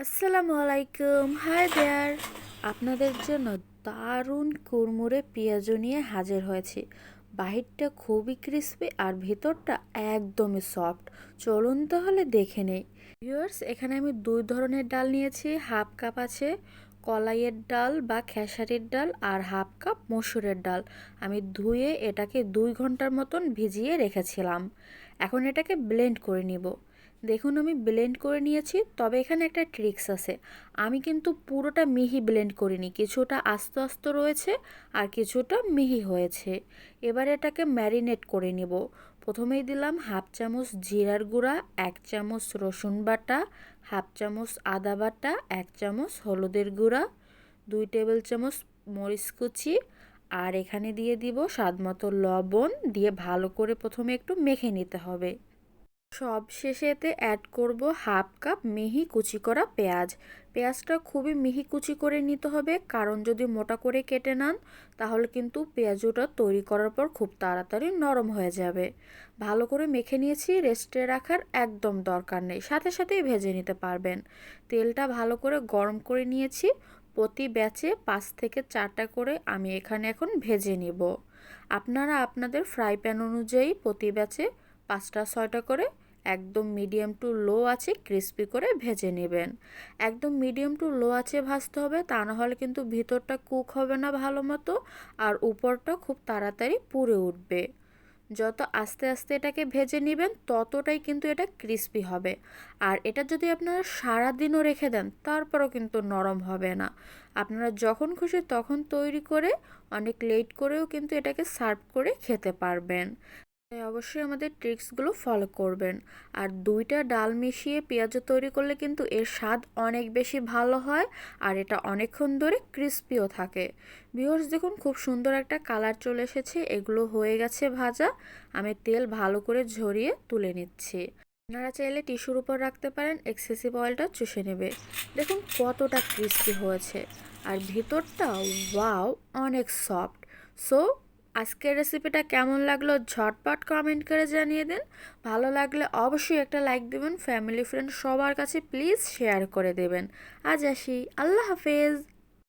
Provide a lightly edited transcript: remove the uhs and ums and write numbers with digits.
আসসালামু আলাইকুম, hi there. আপনাদের জন্য দারুণ কুরমুরে পেঁয়াজু নিয়ে হাজির হয়েছি। বাহিরটা খুবই ক্রিস্পি আর ভিতরটা একদমই সফট। চলুন তাহলে দেখে নেই। ভিউয়ার্স, এখানে আমি দুই ধরনের ডাল নিয়েছি। হাফ কাপ আছে কলাইয়ের ডাল বা খেসারির ডাল আর হাফ কাপ মসুরের ডাল। আমি ধুয়ে এটাকে 2 ঘন্টার মতন ভিজিয়ে রেখেছিলাম। এখন এটাকে ব্লেন্ড করে নিব। দেখুন আমি ব্লেন্ড করে নিয়েছি, তবে এখানে একটা ট্রিক্স আছে। আমি কিন্তু পুরোটা মিহি ব্লেন্ড করিনি, কিছুটা আস্তে আস্তে রয়েছে আর কিছুটা মিহি হয়েছে। এবার এটাকে ম্যারিনেট করে নিব। প্রথমেই দিলাম হাফ চামচ জিরার গুঁড়া, 1 চামচ রসুন বাটা, হাফ চামচ আদা বাটা, 1 চামচ হলুদের গুঁড়া, 2 টেবিল চামচ মরিচ কুচি, আর এখানে দিয়ে দিব স্বাদমতো লবণ। দিয়ে ভালো করে প্রথমে একটু মেখে নিতে হবে। সব শেষে এতে অ্যাড করব হাফ কাপ মিহি কুচি করা পেঁয়াজ। পেঁয়াজটা খুবই মিহি কুচি করে নিতে হবে, কারণ যদি মোটা করে কেটে নেন তাহলে কিন্তু পেঁয়াজুটা তৈরি করার পর খুব তাড়াতাড়ি নরম হয়ে যাবে। ভালো করে মেখে নিয়েছি, রেস্টে রাখার একদম দরকার নেই, সাথে সাথেই ভেজে নিতে পারবেন। তেলটা ভালো করে গরম করে নিয়েছি। প্রতি ব্যাচে 5 থেকে 4টা করে আমি এখানে এখন ভেজে নিব। আপনারা আপনাদের ফ্রাই প্যান অনুযায়ী প্রতি ব্যাচে 5টা 6টা করে একদম মিডিয়াম টু লো আছে ক্রিস্পি করে ভেজে নেবেন। একদম মিডিয়াম টু লো আছে ভাজতে হবে, তা না হলে কিন্তু ভিতরটা কুক হবে না ভালো মতো আর উপরটা খুব তাড়াতাড়ি পুড়ে উঠবে। যত আস্তে আস্তে এটাকে ভেজে নেবেন ততটাই কিন্তু এটা ক্রিস্পি হবে। আর এটা যদি আপনারা সারা দিনও রেখে দেন তারপরও কিন্তু নরম হবে না। আপনারা যখন খুশি তখন তৈরি করে অনেক লেট করেও কিন্তু এটাকে সার্ভ করে খেতে পারবেন। তাই অবশ্যই আমাদের ট্রিক্সগুলো ফলো করবেন। আর 2টা ডাল মিশিয়ে পেঁয়াজু তৈরি করলে কিন্তু এর স্বাদ অনেক বেশি ভালো হয় আর এটা অনেকক্ষণ ধরে ক্রিস্পিও থাকে। ভিউয়ার্স দেখুন, খুব সুন্দর একটা কালার চলে এসেছে। এগুলো হয়ে গেছে ভাজা। আমি তেল ভালো করে ঝরিয়ে তুলে নিচ্ছি। আপনারা চাইলে টিস্যুর উপর রাখতে পারেন, এক্সেসিভ অয়েলটা চুষে নেবে। দেখুন কতটা ক্রিস্পি হয়েছে আর ভিতরটা ওয়াও, অনেক সফট। সো আজকের রেসিপিটা কেমন লাগলো ঝটপট কমেন্ট করে জানিয়ে দিন। ভালো লাগলে অবশ্যই একটা লাইক দেবেন। ফ্যামিলি ফ্রেন্ড সবার কাছে প্লিজ শেয়ার করে দেবেন। আজ আসি, আল্লাহ হাফেজ।